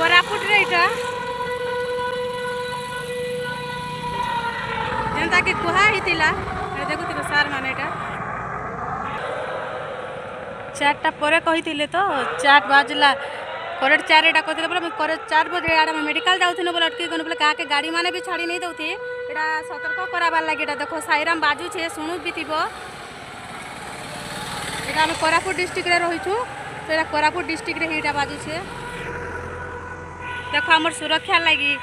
कोरापुट रे इटा जेनता कि कुहा हितिला देखुथिबे सार माने इटा 4टा परे कहिथिले तो 4 बाजला करेक्ट 4 एटा कहथिले बोले करेक्ट 4 बजे आडा मेडिकल जाउथिनो बोले अटकी गनो बोले काके गाड़ी माने भी छाड़ी नहीं दउथि एटा सतर्क कराबार लागि एटा देखो साईराम बाजू छे सुनु बिथिबो एटा हम कोरापुट डिस्ट्रिक्ट रे रहिछु तो एटा कोरापुट डिस्ट्रिक्ट रे एटा बाजू छे देखो हमर सुरक्षा लागि